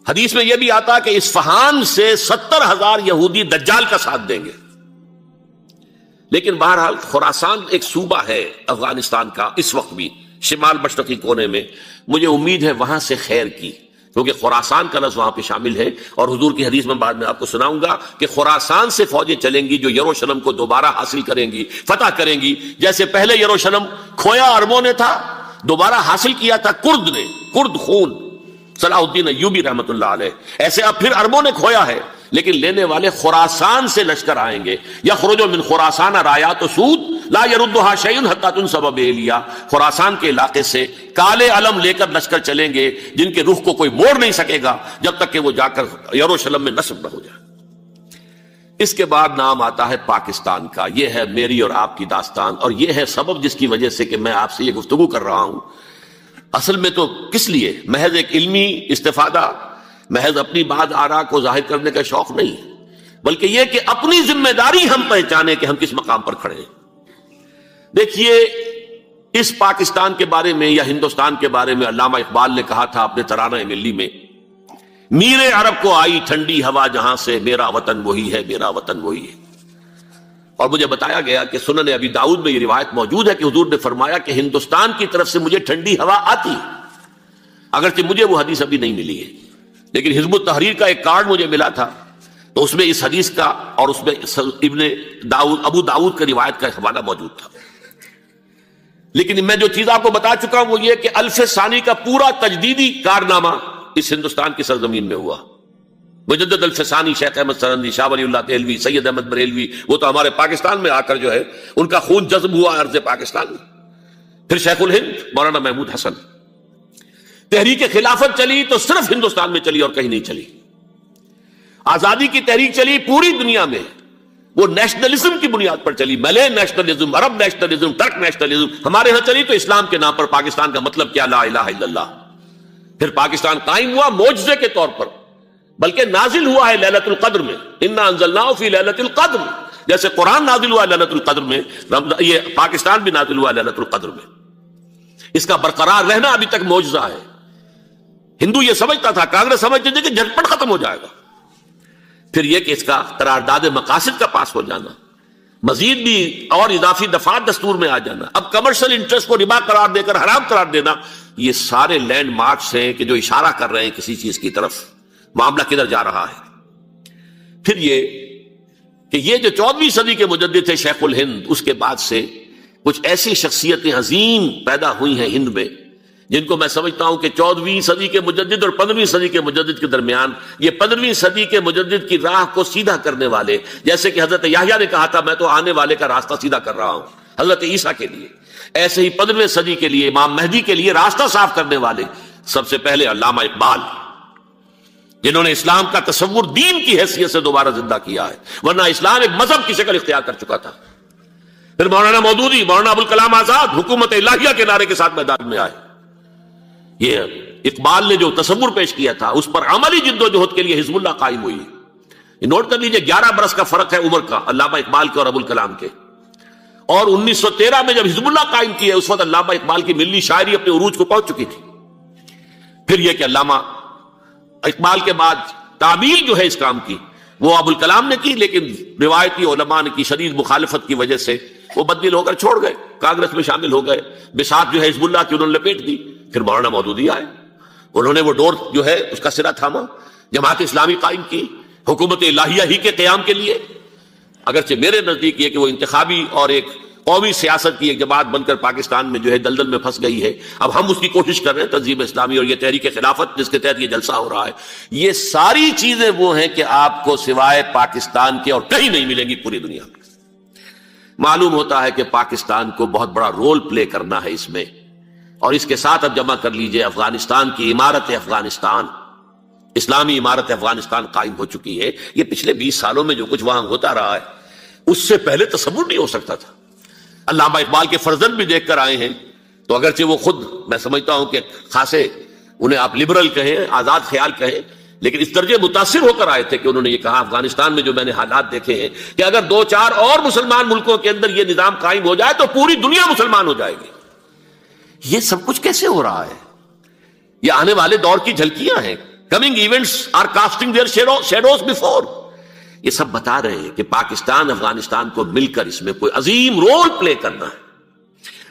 حدیث میں یہ بھی آتا کہ اصفہان سے 70,000 یہودی دجال کا ساتھ دیں گے. لیکن بہرحال خراسان ایک صوبہ ہے افغانستان کا اس وقت بھی شمال مشرقی کونے میں. مجھے امید ہے وہاں سے خیر کی، کیونکہ خراسان کا لفظ وہاں پہ شامل ہے. اور حضور کی حدیث میں بعد میں آپ کو سناؤں گا کہ خراسان سے فوجیں چلیں گی جو یروشلم کو دوبارہ حاصل کریں گی، فتح کریں گی. جیسے پہلے یروشلم کھویا عربوں نے تھا، دوبارہ حاصل کیا تھا کرد نے، کرد خون صلاح الدین ایوبی رحمت اللہ علیہ، ایسے اب پھر عربوں نے کھویا ہے. لیکن لینے والے خراسان سے لشکر آئیں گے. یخرج من خراسان رایات سود لا یردها شیء حتی تنصب بإیلیا. خراسان کے علاقے سے کالے علم لے کر لشکر چلیں گے جن کے رخ کو کوئی موڑ نہیں سکے گا جب تک کہ وہ جا کر یروشلم میں نصب نہ ہو جائے. اس کے بعد نام آتا ہے پاکستان کا. یہ ہے میری اور آپ کی داستان، اور یہ ہے سبب جس کی وجہ سے کہ میں آپ سے یہ گفتگو کر رہا ہوں. اصل میں تو کس لیے؟ محض ایک علمی استفادہ، محض اپنی بات آراء کو ظاہر کرنے کا شوق نہیں، بلکہ یہ کہ اپنی ذمہ داری ہم پہچانیں کہ ہم کس مقام پر کھڑے ہیں. دیکھیے، اس پاکستان کے بارے میں یا ہندوستان کے بارے میں علامہ اقبال نے کہا تھا اپنے ترانہ ملی میں، میرے عرب کو آئی ٹھنڈی ہوا جہاں سے، میرا وطن وہی ہے، میرا وطن وہی ہے. اور مجھے بتایا گیا کہ سنن ابی داؤد میں یہ روایت موجود ہے کہ حضور نے فرمایا کہ ہندوستان کی طرف سے مجھے ٹھنڈی ہوا آتی، اگرچہ مجھے وہ حدیث ابھی نہیں ملی ہے، لیکن حزب التحریر کا ایک کارڈ مجھے ملا تھا، تو اس میں اس حدیث کا اور اس میں ابو داؤد کا روایت کا حوالہ موجود تھا. لیکن میں جو چیز آپ کو بتا چکا ہوں وہ یہ کہ الف ثانی کا پورا تجدیدی کارنامہ اس ہندوستان کی سرزمین میں ہوا. مجدد الف ثانی شیخ احمد سرندی، شاہ ولی اللہ دہلوی، سید احمد بریلوی، وہ تو ہمارے پاکستان میں آ کر جو ہے ان کا خون جذب ہوا ارض پاکستان میں. پھر شیخ الہند مولانا محمود حسن. تحریک خلافت چلی تو صرف ہندوستان میں چلی اور کہیں نہیں چلی. آزادی کی تحریک چلی پوری دنیا میں، وہ نیشنلزم کی بنیاد پر چلی، ملے نیشنلزم، عرب نیشنلزم، ترک نیشنلزم. ہمارے ہاں چلی تو اسلام کے نام پر. پاکستان کا مطلب کیا؟ لا الہ الا اللہ. پھر پاکستان قائم ہوا معجزے کے طور پر، بلکہ نازل ہوا ہے لیلۃ القدر میں. انا انزلناہ فی لیلۃ القدر، جیسے قرآن نازل ہوا ہے لیلۃ القدر میں، یہ پاکستان بھی نازل ہوا ہے لیلۃ القدر میں. اس کا برقرار رہنا ابھی تک معجزہ ہے. ہندو یہ سمجھتا تھا، کانگریس سمجھتی تھی کہ جھٹپٹ ختم ہو جائے گا. پھر یہ کہ اس کا قرارداد مقاصد کا پاس ہو جانا، مزید بھی اور اضافی دفعات دستور میں آ جانا، اب کمرشل انٹرسٹ کو ربا قرار دے کر حرام قرار دینا، یہ سارے لینڈ مارکس ہیں کہ جو اشارہ کر رہے ہیں کسی چیز کی طرف، معاملہ کدھر جا رہا ہے. پھر یہ کہ یہ جو 14ویں صدی کے مجدد تھے شیخ الہند، اس کے بعد سے کچھ ایسی شخصیتیں عظیم پیدا ہوئی ہیں ہند میں، جن کو میں سمجھتا ہوں کہ 14ویں صدی کے مجدد اور 15ویں صدی کے مجدد کے درمیان، یہ 15ویں صدی کے مجدد کی راہ کو سیدھا کرنے والے، جیسے کہ حضرت یحییٰ نے کہا تھا میں تو آنے والے کا راستہ سیدھا کر رہا ہوں حضرت عیسیٰ کے لیے، ایسے ہی 15ویں صدی کے لیے امام مہدی کے لیے راستہ صاف کرنے والے سب سے پہلے علامہ اقبال، جنہوں نے اسلام کا تصور دین کی حیثیت سے دوبارہ زندہ کیا ہے، ورنہ اسلام ایک مذہب کی شکل اختیار کر چکا تھا. پھر مولانا مودودی، مولانا ابوالکلام آزاد حکومت الہیہ کے نعرے کے ساتھ میدان میں آئے. یہ اقبال نے جو تصور پیش کیا تھا اس پر عملی جد و جہد کے لیے حزب اللہ قائم ہوئی. نوٹ کر لیجئے 11 برس کا فرق ہے عمر کا علامہ اقبال کے اور ابوالکلام کے. اور 1913 میں جب حزب اللہ قائم کیا اس وقت علامہ اقبال کی ملی شاعری اپنے عروج کو پہنچ چکی تھی. پھر یہ کہ علامہ اقبال کے بعد تعمیل جو ہے اس کام کی وہ ابوالکلام نے کی، لیکن روایتی علماء نے کی شدید مخالفت کی وجہ سے وہ بددل ہو کر چھوڑ گئے، کانگریس میں شامل ہو گئے، بساط جو ہے حزب اللہ کی انہوں نے لپیٹ دی. پھر مولانا مودودی آئے، انہوں نے وہ ڈور جو ہے اس کا سرا تھاما، جماعت اسلامی قائم کی حکومت الہیہ ہی کے قیام کے لیے. اگرچہ میرے نزدیک یہ کہ وہ انتخابی اور ایک قومی سیاست کی ایک جماعت بن کر پاکستان میں جو ہے دلدل میں پھنس گئی ہے. اب ہم اس کی کوشش کر رہے ہیں، تنظیم اسلامی اور یہ تحریک خلافت جس کے تحت یہ جلسہ ہو رہا ہے، یہ ساری چیزیں وہ ہیں کہ آپ کو سوائے پاکستان کے اور کہیں نہیں ملیں گی پوری دنیا میں. معلوم ہوتا ہے کہ پاکستان کو بہت بڑا رول پلے کرنا ہے اس میں. اور اس کے ساتھ اب جمع کر لیجئے افغانستان کی عمارت افغانستان، اسلامی عمارت افغانستان قائم ہو چکی ہے. یہ پچھلے 20 سالوں میں جو کچھ وہاں ہوتا رہا ہے اس سے پہلے تصور نہیں ہو سکتا تھا. علامہ اقبال کے فرزند بھی دیکھ کر آئے ہیں، تو اگرچہ وہ خود میں سمجھتا ہوں کہ خاصے انہیں آپ لبرل کہیں، آزاد خیال کہیں، لیکن اس درجے متاثر ہو کر آئے تھے کہ انہوں نے یہ کہا افغانستان میں جو میں نے حالات دیکھے ہیں کہ اگر 2-4 اور مسلمان ملکوں کے اندر یہ نظام قائم ہو جائے تو پوری دنیا مسلمان ہو جائے گی. یہ سب کچھ کیسے ہو رہا ہے؟ یہ آنے والے دور کی جھلکیاں ہیں. Coming events are casting their shadows before. یہ سب بتا رہے ہیں کہ پاکستان افغانستان کو مل کر اس میں کوئی عظیم رول پلے کرنا ہے.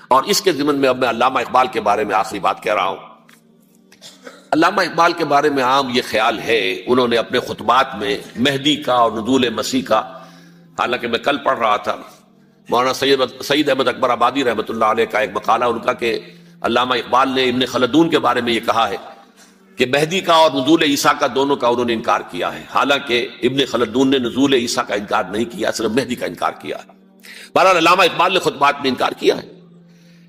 اور اس کے ضمن میں اب میں علامہ اقبال کے بارے میں آخری بات کہہ رہا ہوں. علامہ اقبال کے بارے میں عام یہ خیال ہے، انہوں نے اپنے خطبات میں مہدی کا اور نزول مسیح کا، حالانکہ میں کل پڑھ رہا تھا مولانا سید احمد اکبر آبادی رحمۃ اللہ علیہ کا ایک مقالہ ان کا کہ علامہ اقبال نے ابن خلدون کے بارے میں یہ کہا ہے کہ مہدی کا اور نزول عیسیٰ کا دونوں کا انہوں نے انکار کیا ہے، حالانکہ ابن خلدون نے نزول عیسیٰ کا انکار نہیں کیا، صرف مہدی کا انکار کیا ہے. بہرحال علامہ اقبال نے خطبات میں انکار کیا ہے.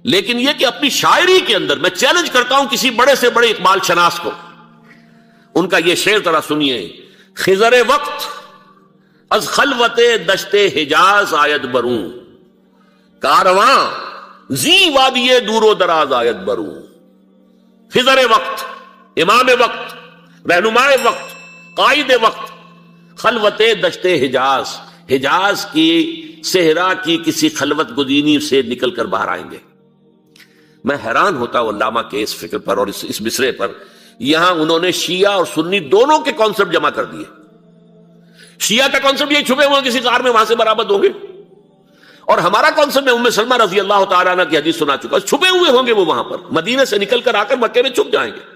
لیکن یہ کہ اپنی شاعری کے اندر میں چیلنج کرتا ہوں کسی بڑے سے بڑے اقبال شناس کو، ان کا یہ شعر ذرا سنیے. خضر وقت از خلوت دشت حجاز آید بروں، کارواں زی وادی دور و دراز آید بروں. خضر وقت، امام وقت، رہنمائے وقت، قائد وقت، خلوت دشت حجاز، حجاز کی صحرا کی کسی خلوت گزینی سے نکل کر باہر آئیں گے. میں حیران ہوتا ہوں علامہ کے اس فکر پر اور اس مصرے پر. یہاں انہوں نے شیعہ اور سنی دونوں کے کانسیپٹ جمع کر دیے. شیعہ کا کانسیپٹ یہ چھپے ہوئے کسی غار میں وہاں سے برآمد ہوں گے، اور ہمارا کانسیپٹ میں ام سلمہ رضی اللہ تعالیٰ عنہ کی حدیث سنا چکا، چھپے ہوئے ہوں گے وہ وہاں پر، مدینے سے نکل کر آ کر مکے میں چھپ جائیں گے.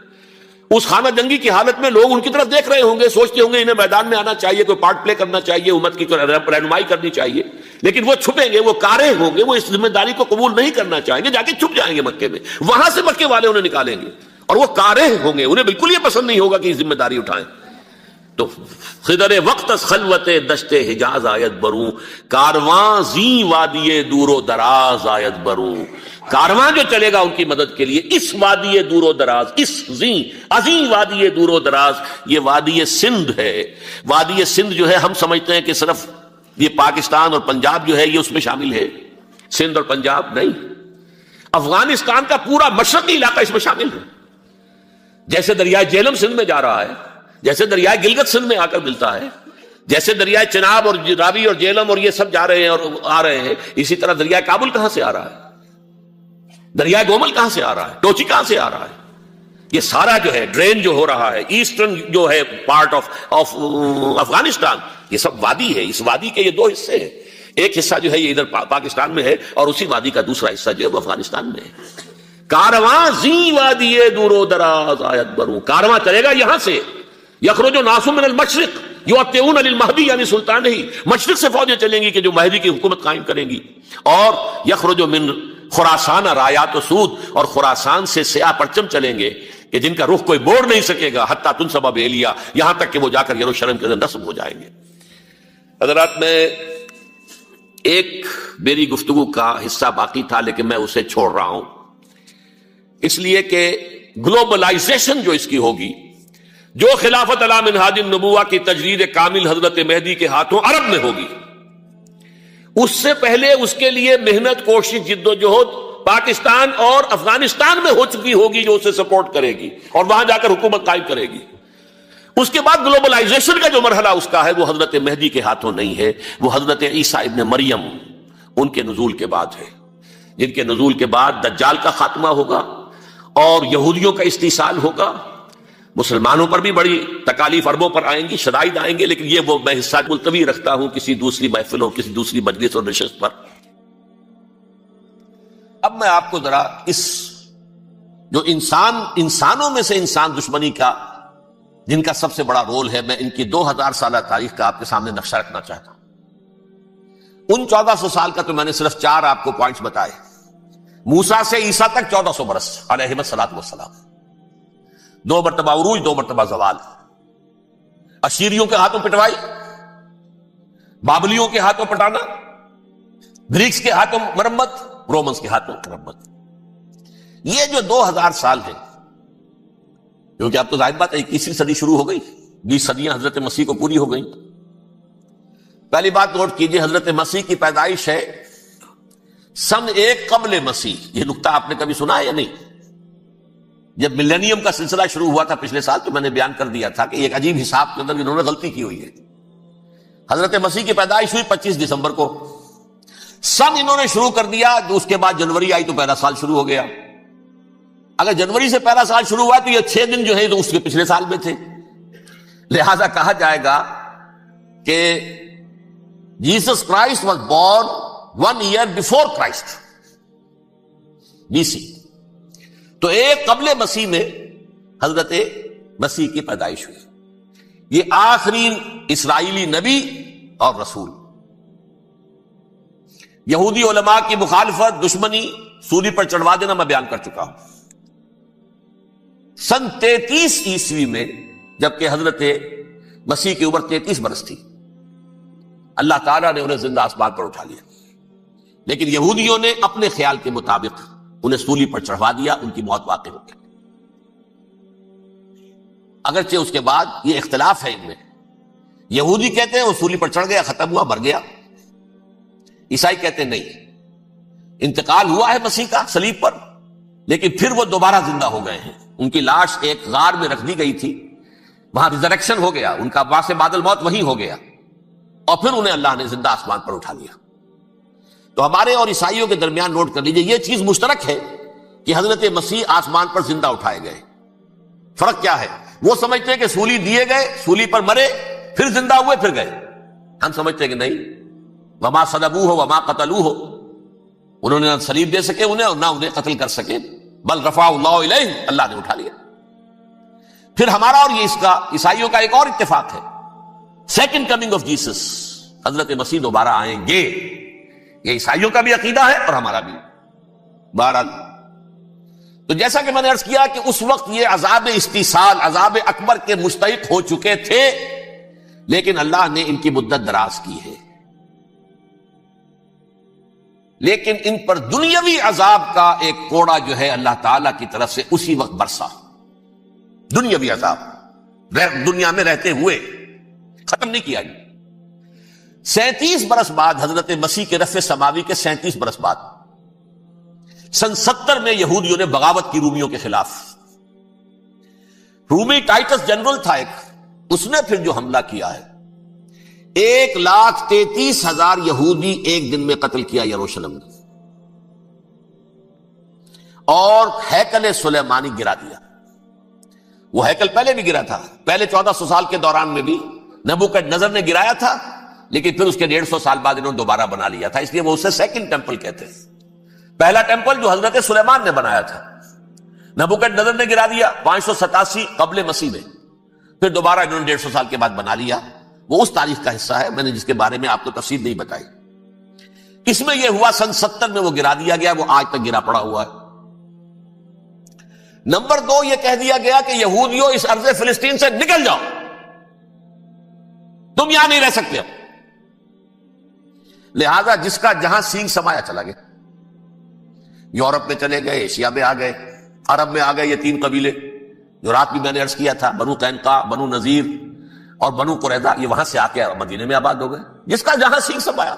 اس خانہ جنگی کی حالت میں لوگ ان کی طرف دیکھ رہے ہوں گے، سوچتے ہوں گے انہیں میدان میں آنا چاہیے، کوئی پارٹ پلے کرنا چاہیے، امت کی رہنمائی کرنی چاہیے. لیکن وہ چھپیں گے، وہ کارے ہوں گے، وہ اس ذمہ داری کو قبول نہیں کرنا چاہیں گے، جا کے چھپ جائیں گے مکے میں. وہاں سے مکے والے انہیں نکالیں گے اور وہ کارے ہوں گے، انہیں بالکل یہ پسند نہیں ہوگا کہ ذمہ داری اٹھائیں. تو خضر وقت از خلوت دشت حجاز آیت بروں، کارواں زی وادی دور و دراز آیت بروں. کارواں جو چلے گا ان کی مدد کے لیے اس وادی دور و دراز، اس عظیم وادی دور و دراز، یہ وادی سندھ ہے. وادی سندھ جو ہے ہم سمجھتے ہیں کہ صرف یہ پاکستان اور پنجاب جو ہے یہ اس میں شامل ہے، سندھ اور پنجاب نہیں، افغانستان کا پورا مشرقی علاقہ اس میں شامل ہے. جیسے دریائے جہلم سندھ میں جا رہا ہے، جیسے دریائے گلگت سندھ میں آ کر ملتا ہے، جیسے دریائے چناب اور راوی اور جہلم اور یہ سب جا رہے ہیں اور آ رہے ہیں، اسی طرح دریائے کابل کہاں سے آ رہا ہے، دریائے گومل کہاں سے آ رہا ہے، ٹوچی کہاں سے آ رہا ہے. یہ سارا جو ہے ڈرین جو ہو رہا ہے ایسٹرن جو ہے پارٹ آف افغانستان، یہ سب وادی ہے. اس وادی کے یہ دو حصے ہیں، ایک حصہ جو ہے یہ ادھر پاکستان میں ہے اور اسی وادی کا دوسرا حصہ جو ہے وہ افغانستان میں ہے. کارواں زی وادی دور و دراز آیت بروں، کارواں چلے گا یہاں سے. یخرج ناس من المشرق یؤتون للمہدی، یعنی سلطان ہی مشرق سے فوجیں چلیں گی کہ جو مہدی کی حکومت قائم کریں گی. اور یخرج من خراسان رایات و سود، اور خراسان سے سیاہ پرچم چلیں گے کہ جن کا رخ کوئی موڑ نہیں سکے گا، حتیٰ تنصب بیلیا، یہاں تک کہ وہ جا کر یروشلم کے اندر نصب ہو جائیں گے. حضرات، میں ایک میری گفتگو کا حصہ باقی تھا لیکن میں اسے چھوڑ رہا ہوں، اس لیے کہ گلوبلائزیشن جو اس کی ہوگی، جو خلافت علی منہاج النبوہ کی تجدید کامل حضرت مہدی کے ہاتھوں عرب میں ہوگی، اس سے پہلے اس کے لیے محنت، کوشش، جد و جہد پاکستان اور افغانستان میں ہو چکی ہوگی جو اسے سپورٹ کرے گی اور وہاں جا کر حکومت قائم کرے گی. اس کے بعد گلوبلائزیشن کا جو مرحلہ اس کا ہے وہ حضرت مہدی کے ہاتھوں نہیں ہے، وہ حضرت عیسیٰ ابن مریم ان کے نزول کے بعد ہے، جن کے نزول کے بعد دجال کا خاتمہ ہوگا اور یہودیوں کا استحصال ہوگا. مسلمانوں پر بھی بڑی تکالیف عربوں پر آئیں گی، شدائد آئیں گے، لیکن یہ وہ میں حصہ ملتوی رکھتا ہوں کسی دوسری محفل اور کسی دوسری مجلس اور نشست پر. اب میں آپ کو ذرا اس جو انسانوں میں سے انسان دشمنی کا جن کا سب سے بڑا رول ہے، میں ان کی 2000 سالہ تاریخ کا آپ کے سامنے نقشہ رکھنا چاہتا ہوں. ان 1400 سال کا تو میں نے صرف 4 آپ کو پوائنٹس بتائے. موسیٰ سے عیسیٰ تک 1400 برس علیہ الصلوۃ والسلام، 2 مرتبہ عروج، 2 مرتبہ زوال، اشیریوں کے ہاتھوں پٹوائی، بابلیوں کے ہاتھوں پٹانا، گریکس کے ہاتھوں مرمت، رومنس کے ہاتھوں مرمت. یہ جو 2000 سال ہیں، کیونکہ اب تو ظاہر بات ہے 21ویں صدی شروع ہو گئی، 20 صدیاں حضرت مسیح کو پوری ہو گئی. پہلی بات نوٹ کیجئے، حضرت مسیح کی پیدائش ہے سن 1 قبل مسیح. یہ نقطہ آپ نے کبھی سنا ہے یا نہیں؟ جب ملینیم کا سلسلہ شروع ہوا تھا پچھلے سال تو میں نے بیان کر دیا تھا کہ ایک عجیب حساب کے اندر انہوں نے غلطی کی ہوئی ہے. حضرت مسیح کی پیدائش ہوئی 25 دسمبر کو، سن انہوں نے شروع کر دیا، تو اس کے بعد جنوری آئی تو پہلا سال شروع ہو گیا. اگر جنوری سے پہلا سال شروع ہوا تو یہ 6 دن جو ہے تو اس کے پچھلے سال میں تھے، لہذا کہا جائے گا کہ Jesus Christ was born 1 year before Christ BC. تو ایک قبل مسیح میں حضرت مسیح کی پیدائش ہوئی. یہ آخری اسرائیلی نبی اور رسول. یہودی علماء کی مخالفت، دشمنی، سولی پر چڑھوا دینا میں بیان کر چکا ہوں. سن 33 عیسوی میں جبکہ حضرت مسیح کی عمر 33 برس تھی، اللہ تعالیٰ نے انہیں زندہ آسمان پر اٹھا لیا. لیکن یہودیوں نے اپنے خیال کے مطابق انہیں سولی پر چڑھوا دیا، ان کی موت واقع ہو گئی. اگرچہ اس کے بعد یہ اختلاف ہے ان میں. یہودی کہتے ہیں وہ سولی پر چڑھ گیا، ختم ہوا، مر گیا. عیسائی کہتے ہیں نہیں، انتقال ہوا ہے مسیح کا صلیب پر، لیکن پھر وہ دوبارہ زندہ ہو گئے ہیں. ان کی لاش ایک غار میں رکھ دی گئی تھی، وہاں ریزریکشن ہو گیا، ان کا باعث بعد الموت وہی ہو گیا، اور پھر انہیں اللہ نے زندہ آسمان پر اٹھا لیا. تو ہمارے اور عیسائیوں کے درمیان نوٹ کر لیجئے، یہ چیز مشترک ہے کہ حضرت مسیح آسمان پر زندہ اٹھائے گئے. فرق کیا ہے؟ وہ سمجھتے ہیں کہ سولی دیے گئے، سولی پر مرے، پھر زندہ ہوئے، پھر گئے. ہم سمجھتے ہیں کہ نہیں، وما صلبوہ وما قتلوہ، انہوں نے نہ صلیب دے سکے انہیں اور نہ انہیں قتل کر سکے، بل رفعہ اللہ الیہ، اللہ نے اٹھا لیا. پھر ہمارا اور یہ اس کا عیسائیوں کا ایک اور اتفاق ہے، سیکنڈ کمنگ آف جیسس، حضرت مسیح دوبارہ آئیں گے. یہ عیسائیوں کا بھی عقیدہ ہے اور ہمارا بھی. بہرحال تو جیسا کہ میں نے عرض کیا کہ اس وقت یہ عذاب استیصال، عذاب اکبر کے مستحق ہو چکے تھے، لیکن اللہ نے ان کی مدت دراز کی ہے. لیکن ان پر دنیاوی عذاب کا ایک کوڑا جو ہے اللہ تعالی کی طرف سے اسی وقت برسا. دنیاوی عذاب دنیا میں رہتے ہوئے ختم نہیں کیا. 37 برس بعد حضرت مسیح کے رفع سماوی کے 37 برس بعد سن 70 میں یہودیوں نے بغاوت کی رومیوں کے خلاف. رومی ٹائٹس جنرل تھا ایک، اس نے پھر جو حملہ کیا ہے، 1,33,000 یہودی ایک دن میں قتل کیا یروشلم میں، اور ہیکل سلیمانی گرا دیا. وہ ہیکل پہلے بھی گرا تھا، پہلے 1400 سال کے دوران میں بھی نبوکدنضر نے گرایا تھا، لیکن پھر اس کے 150 سال بعد انہوں نے دوبارہ بنا لیا تھا، اس لیے وہ اسے سیکنڈ ٹیمپل کہتے ہیں. پہلا ٹیمپل جو حضرت سلیمان نے بنایا تھا، نبوکدنضر نے گرا دیا 587 قبل مسیح میں، پھر دوبارہ انہوں نے 150 سال کے بعد بنا لیا. وہ اس تاریخ کا حصہ ہے، میں نے جس کے بارے میں آپ کو تفصیل نہیں بتائی. اس میں یہ ہوا سن 70 میں وہ گرا دیا گیا، وہ آج تک گرا پڑا ہوا ہے. نمبر 2، یہ کہہ دیا گیا کہ یہودیوں اس ارض فلسطین سے نکل جاؤ، تم یہاں نہیں رہ سکتے. لہذا جس کا جہاں سینگ سمایا چلا گیا. یورپ میں چلے گئے، ایشیا میں آ گئے، عرب میں آ گئے. یہ 3 قبیلے جو رات بھی میں نے عرض کیا تھا، بنو قینقاع، بنو نذیر اور بنو قریظہ، یہ وہاں سے آ کے مدینے میں آباد ہو گئے. جس کا جہاں سینگ سمایا،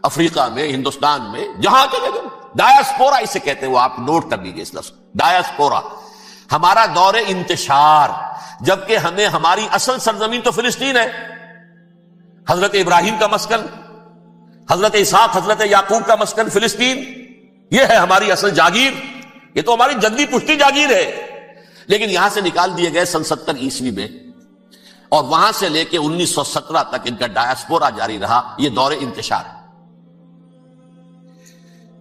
افریقہ میں، ہندوستان میں، جہاں چلے گئے. ڈایاسپورا اسے کہتے ہیں، وہ آپ نوٹ کر لیجیے اس لفظ ڈایاسپورا. ہمارا دور انتشار، جبکہ ہمیں ہماری اصل سرزمین تو فلسطین ہے، حضرت ابراہیم کا مسکن، حضرت اسحاق، حضرت یعقوب کا مسکن فلسطین، یہ ہے ہماری اصل جاگیر، یہ تو ہماری جدی پشتی جاگیر ہے. لیکن یہاں سے نکال دیے گئے سن 70 عیسوی میں، اور وہاں سے لے کے 1917 تک ان کا ڈایاسپورا جاری رہا. یہ دور انتشار.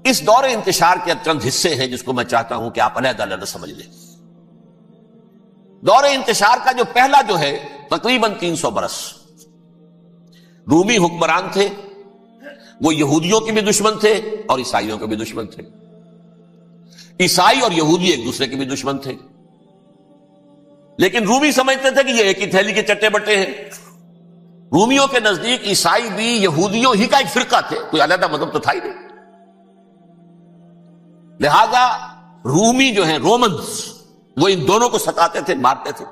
اس دور انتشار کے چند حصے ہیں جس کو میں چاہتا ہوں کہ آپ علیحدہ علیحدہ سمجھ لیں. دور انتشار کا جو پہلا جو ہے تقریباً 300 برس رومی حکمران تھے. وہ یہودیوں کے بھی دشمن تھے اور عیسائیوں کے بھی دشمن تھے. عیسائی اور یہودی ایک دوسرے کے بھی دشمن تھے، لیکن رومی سمجھتے تھے کہ یہ ایک ہی تھیلی کے چٹے بٹے ہیں. رومیوں کے نزدیک عیسائی بھی یہودیوں ہی کا ایک فرقہ تھے، کوئی علیحدہ مذہب تو تھا ہی نہیں. لہذا رومی جو ہیں رومنز، وہ ان دونوں کو ستاتے تھے، مارتے تھے،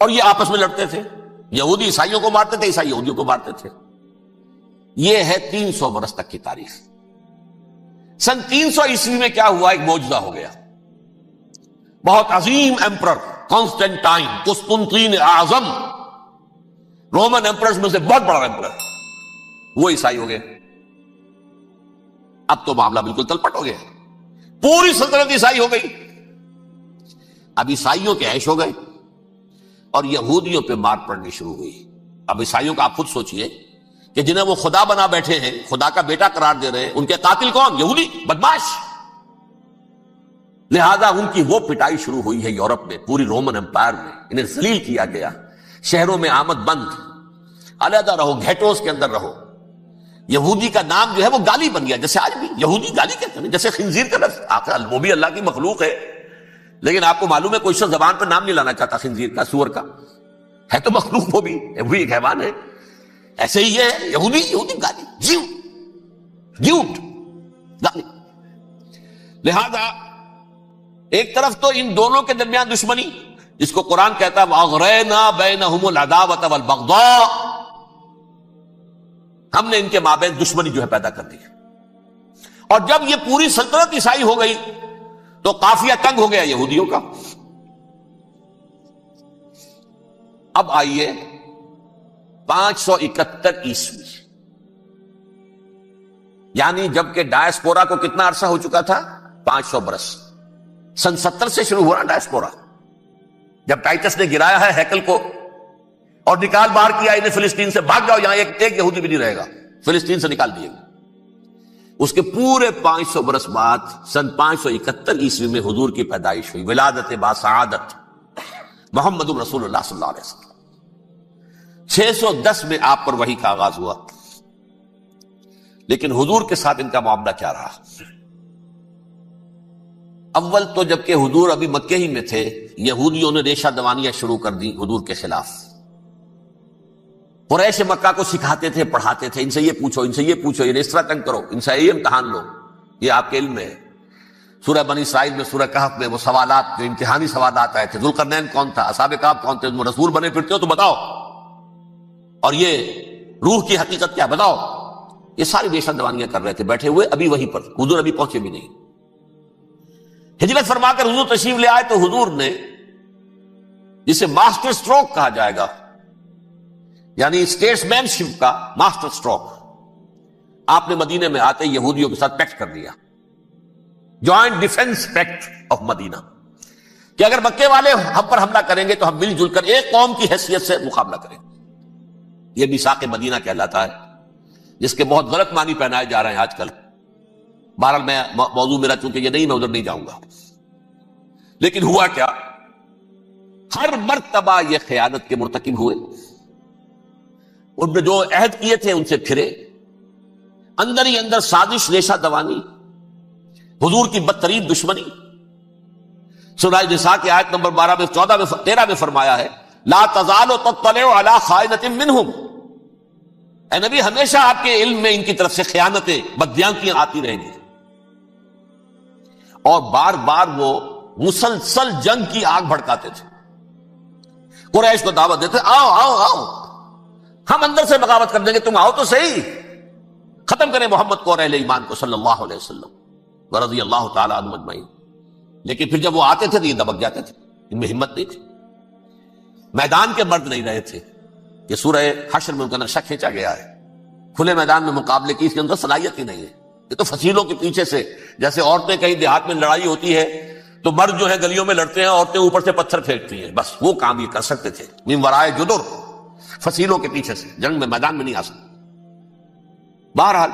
اور یہ آپس میں لڑتے تھے. یہودی عیسائیوں کو مارتے تھے، عیسائی یہودیوں کو مارتے تھے. یہ ہے 300 برس تک کی تاریخ. سن 300 عیسوی میں کیا ہوا؟ ایک معجزہ ہو گیا. بہت عظیم ایمپرر کانسٹینٹائن، قسطنطین اعظم، رومن ایمپررز میں سے بہت بڑا ایمپرر، وہ عیسائی ہو گئے. اب تو معاملہ بالکل تلپٹ ہو گیا، پوری سلطنت عیسائی ہو گئی. اب عیسائیوں کے عیش ہو گئے، اور یہودیوں پہ مار پڑنی شروع ہوئی. اب عیسائیوں کا آپ خود سوچئے کہ جنہیں وہ خدا بنا بیٹھے ہیں، خدا کا بیٹا قرار دے رہے ہیں، ان کے قاتل کون؟ یہودی بدماش. لہذا ان کی وہ پٹائی شروع ہوئی ہے یورپ میں، پوری رومن امپائر میں. انہیں ذلیل کیا گیا، شہروں میں آمد بند، علیحدہ رہو، گھیٹوز کے اندر رہو. یہودی کا نام جو ہے وہ گالی بن گیا. جیسے آج بھی یہودی گالی کہتے ہیں، جیسے خنزیر کا لفظ، آخر وہ بھی اللہ کی مخلوق ہے، لیکن آپ کو معلوم ہے کوئی شخص زبان پر نام نہیں لانا چاہتا خنزیر کا، سور کا. ہے تو مخلوق، وہ بھی ایک حیوان ہے. ایسے ہی ہے یہودی گالی، جھوٹ گالی. لہذا ایک طرف تو ان دونوں کے درمیان دشمنی، جس کو قرآن کہتا ہے وَأَغْرَيْنَا بَيْنَهُمُ الْعَدَاوَةَ وَالْبَغْضَاءَ، ہم نے ان کے مابین دشمنی جو ہے پیدا کر دی. اور جب یہ پوری سلطنت عیسائی ہو گئی تو قافیہ تنگ ہو گیا یہودیوں کا. اب آئیے 571 عیسوی، یعنی جبکہ ڈائسپورا کو کتنا عرصہ ہو چکا تھا؟ 500 برس. سن 70 سے شروع ہوا ڈائسپورا، جب ٹائٹس نے گرایا ہے ہیکل کو اور نکال باہر کیا انہیں فلسطین سے، بھاگ جاؤ یہاں ایک یہودی بھی نہیں رہے گا، فلسطین سے نکال دیے گا. اس کے پورے 500 برس بعد سن 571 عیسوی میں حضور کی پیدائش ہوئی، ولادت باسعادت محمد رسول اللہ صلی اللہ علیہ وسلم. 610 میں آپ پر وحی کا آغاز ہوا. لیکن حضور کے ساتھ ان کا معاملہ کیا رہا؟ اول تو جبکہ حضور ابھی مکے ہی میں تھے، یہودیوں نے ریشہ دوانیاں شروع کر دی حضور کے خلاف. قریش مکہ کو سکھاتے تھے، پڑھاتے تھے، ان سے یہ پوچھو، ان سے یہ پوچھو، یہ اس طرح تنگ کرو، ان سے یہ امتحان لو، یہ آپ کے علم میں ہے. سورہ بنی اسرائیل میں، سورہ کہف میں وہ سوالات، جو امتحانی سوالات آئے تھے، ذوالقرنین کون تھا، اصحاب کہف کون تھے، تم رسول بنے پھرتے ہو تو بتاؤ، اور یہ روح کی حقیقت کیا بتاؤ. یہ ساری ریشہ دوانیاں کر رہے تھے بیٹھے ہوئے ابھی وہیں پر. حضور ابھی پہنچے بھی نہیں. ہجرت فرما کر حضور تشریف لے آئے تو حضور نے، جسے ماسٹر سٹروک کہا جائے گا، یعنی اسٹیٹس مین شپ کا ماسٹر سٹروک، آپ نے مدینے میں آتے یہودیوں کے ساتھ پیکٹ کر دیا، جوائنٹ ڈیفنس پیکٹ آف مدینہ، کہ اگر مکے والے ہم پر حملہ کریں گے تو ہم مل جل کر ایک قوم کی حیثیت سے مقابلہ کریں. یہ میثاق مدینہ کہلاتا ہے، جس کے بہت غلط معنی پہنائے جا رہے ہیں آج کل. بہرحال میں موضوع میرا چونکہ یہ نہیں، میں ادھر نہیں جاؤں گا. لیکن ہوا کیا؟ ہر مرتبہ یہ خیانت کے مرتکب ہوئے. ان نے جو عہد کیے تھے ان سے پھرے، اندر ہی اندر سازش، ریشہ دوانی، حضور کی بدترین دشمنی. سورہ نساء کی آیت نمبر 12 میں، 14 میں، 13 میں فرمایا ہے لا تزال تطلع علی خائنۃ منہم. اے نبی، ہمیشہ آپ کے علم میں ان کی طرف سے خیانتیں، بددیانتیاں آتی رہیں گی. اور بار بار وہ مسلسل جنگ کی آگ بھڑکاتے تھے. قریش کو دعوت دیتے، آؤ آؤ آؤ، ہم اندر سے بغاوت کر دیں گے، تم آؤ تو صحیح، ختم کریں محمد کو اور اہل ایمان کو صلی اللہ علیہ وسلم ورضی اللہ تعالی عنہم اجمعین. لیکن پھر جب وہ آتے تھے تو یہ دبک جاتے تھے، ان میں ہمت نہیں تھی. میدان کے مرد نہیں رہے تھے. یہ سورہ حشر میں ان کا نقشہ کھینچا گیا ہے. کھلے میدان میں مقابلے کی اس کے اندر صلاحیت ہی نہیں ہے. یہ تو فصیلوں کے پیچھے سے، جیسے عورتیں کہیں دیہات میں لڑائی ہوتی ہے تو مرد جو ہے گلیوں میں لڑتے ہیں، عورتیں اوپر سے پتھر پھینکتی ہیں، بس وہ کام یہ کر سکتے تھے. من ورائے جدر، فصیلوں کے پیچھے سے، جنگ میں میدان میں نہیں آ سکتے. بہرحال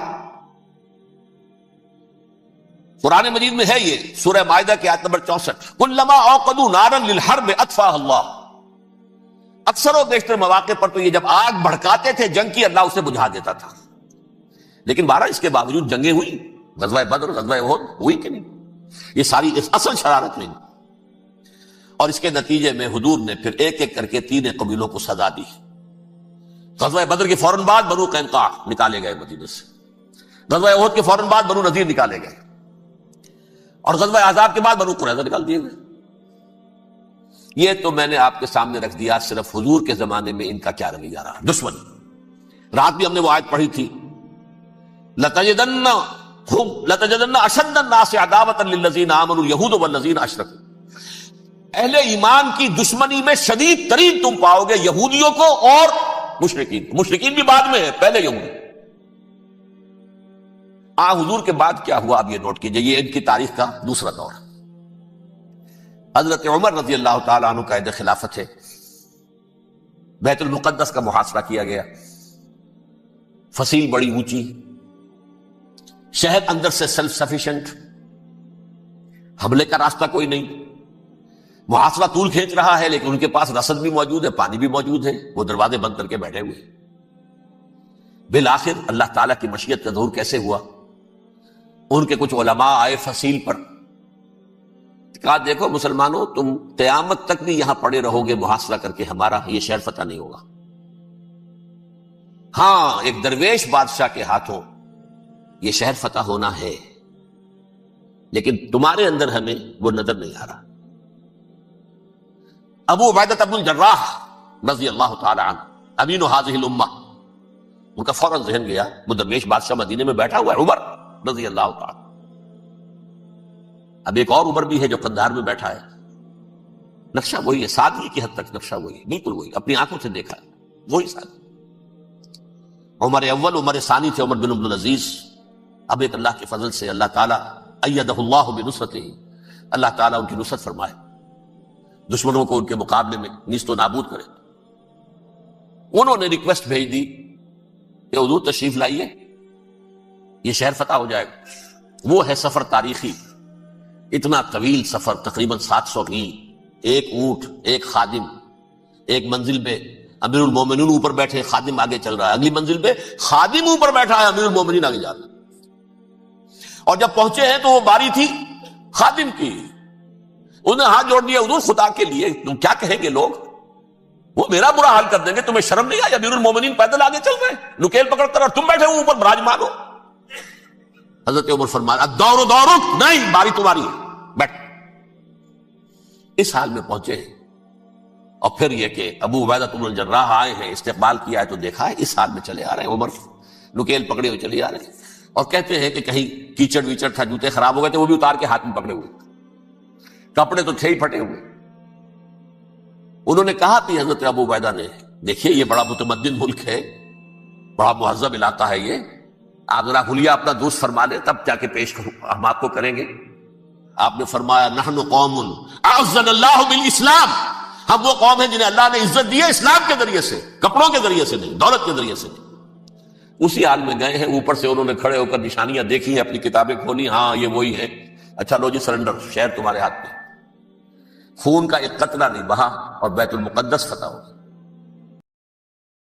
قرآن مجید میں ہے یہ سورہ مائدہ کی آیت نمبر 64، کلما اوقدوا نارا للحرب اطفاها اللہ. اکثر و بیشتر مواقع پر تو یہ جب آگ بھڑکاتے تھے جنگ کی، اللہ اسے بجھا دیتا تھا. لیکن بہرحال اس کے باوجود جنگیں ہوئی، غزوہ بدر، غزوہ احد ہوئی کہ نہیں؟ یہ ساری اس اصل شرارت نہیں. اور اس کے نتیجے میں حضور نے پھر ایک ایک کر کے 3 قبیلوں کو سزا دی. غزوہ بدر کے فوراً بعد بنو قینقاع نکالے گئے مدینے سے. غزوہ احد کے فوراً بعد بنو نذیر نکالے گئے. اور غزوہ احزاب کے بعد بنو قریظہ نکال دیے گئے. یہ تو میں نے آپ کے سامنے رکھ دیا صرف حضور کے زمانے میں ان کا کیا رویہ رہا. دشمن، رات بھی ہم نے وہ آیت پڑھی تھی، لَتَجِدَنَّ أَشَدَّ النَّاسِ عَدَاوَةً لِلَّذِينَ آمَنُوا الْيَهُودُ وَالَّذِينَ أَشْرَكُوا. اہل ایمان کی دشمنی میں شدید ترین تم پاؤ گے یہودیوں کو اور مشرکین. مشرکین بھی بعد میں ہے، پہلے یہودی. حضور کے بعد کیا ہوا اب یہ نوٹ کیجئے، یہ ان کی تاریخ کا دوسرا دور. حضرت عمر رضی اللہ تعالیٰ عنہ قائد خلافت ہے. بیت المقدس کا محاصرہ کیا گیا، فصیل بڑی اونچی، شہر اندر سے سیلف سفیشینٹ، حملے کا راستہ کوئی نہیں، محاصرہ طول کھینچ رہا ہے، لیکن ان کے پاس رسد بھی موجود ہے، پانی بھی موجود ہے، وہ دروازے بند کر کے بیٹھے ہوئے۔ بالآخر اللہ تعالیٰ کی مشیت کا ظہور کیسے ہوا؟ ان کے کچھ علماء آئے فصیل پر، کہا دیکھو مسلمانوں، تم قیامت تک بھی یہاں پڑے رہو گے محاصرہ کر کے، ہمارا یہ شہر فتح نہیں ہوگا۔ ہاں، ایک درویش بادشاہ کے ہاتھوں یہ شہر فتح ہونا ہے، لیکن تمہارے اندر ہمیں وہ نظر نہیں آ رہا۔ ابو عبیدہ بن الجراح رضی اللہ تعالی عنہ، امین هذه الامہ، ان کا فوراً ذہن گیا، وہ درویش بادشاہ مدینے میں بیٹھا ہوا ہے، عمر رضی اللہ تعالی۔ اب ایک اور عمر بھی ہے جو قندھار میں بیٹھا ہے، نقشہ وہی ہے، سادگی کی حد تک نقشہ وہی ہے، بالکل وہی، اپنی آنکھوں سے دیکھا ہے، وہی سادگی۔ عمر اول، عمر ثانی تھے عمر بن عبد العزیز۔ اب ایک اللہ کے فضل سے اللہ تعالیٰ ایدہ اللہ بنصرتہ، اللہ تعالیٰ ان کی نصرت فرمائے، دشمنوں کو ان کے مقابلے میں نیست و نابود کرے۔ انہوں نے ریکویسٹ بھیج دی کہ حضور تشریف لائیے، یہ شہر فتح ہو جائے گا۔ وہ ہے سفر تاریخی، اتنا طویل سفر، تقریباً 700 میل، ایک اونٹ، ایک خادم، ایک منزل پہ امیر المومنین اوپر بیٹھے، خادم آگے چل رہا ہے، اگلی منزل پہ خادم اوپر بیٹھا ہے، امیر المومنین آگے جا رہا ہے۔ اور جب پہنچے ہیں تو وہ باری تھی خادم کی، انہوں نے ہاتھ جوڑ دیا، حضور خدا کے لیے تم کیا کہیں گے لوگ، وہ میرا برا حال کر دیں گے، تمہیں شرم نہیں آئی؟ امیر المومنین پیدل آگے چل رہے ہیں نکیل پکڑ کر، اور تم بیٹھے ہو اوپر براجمان ہو۔ حضرت عمر فرمایا الدور دورک، نہیں، باری تمہاری ہے، بیٹھ۔ اس حال میں پہنچے ہیں، اور پھر یہ کہ ابو عبیدہ بن الجراح آئے ہیں، استقبال کیا ہے تو دیکھا ہے، اس حال میں چلے آ رہے ہیں، عمر نکیل پکڑے ہوئے چلے آ رہے ہیں، اور کہتے ہیں کہ کہیں کیچڑ ویچڑ تھا، جوتے خراب ہو گئے تھے، وہ بھی اتار کے ہاتھ میں پکڑے ہوئے، کپڑے تو تھے ہی پھٹے ہوئے۔ انہوں نے کہا کہ حضرت ابو عبیدہ نے، دیکھیے یہ بڑا متمدن ملک ہے، بڑا مہذب علاقہ ہے یہ، آپ ذرا حلیہ اپنا دوست فرما لیں، تب جا کے پیش ہم آپ کو کریں گے۔ آپ نے فرمایا نحن قوم اعزنا اللہ بالاسلام، ہم وہ قوم ہیں جنہیں اللہ نے عزت دی ہے اسلام کے ذریعے سے، کپڑوں کے ذریعے سے نہیں، دولت کے ذریعے سے نہیں۔ اسی حال میں گئے ہیں، اوپر سے انہوں نے کھڑے ہو کر نشانیاں دیکھی ہیں، اپنی کتابیں کھولی، ہاں یہ وہی ہے، اچھا لو جی سرنڈر، شہر تمہارے ہاتھ میں۔ خون کا ایک قطرہ نہیں بہا اور بیت المقدس فتح ہو گیا۔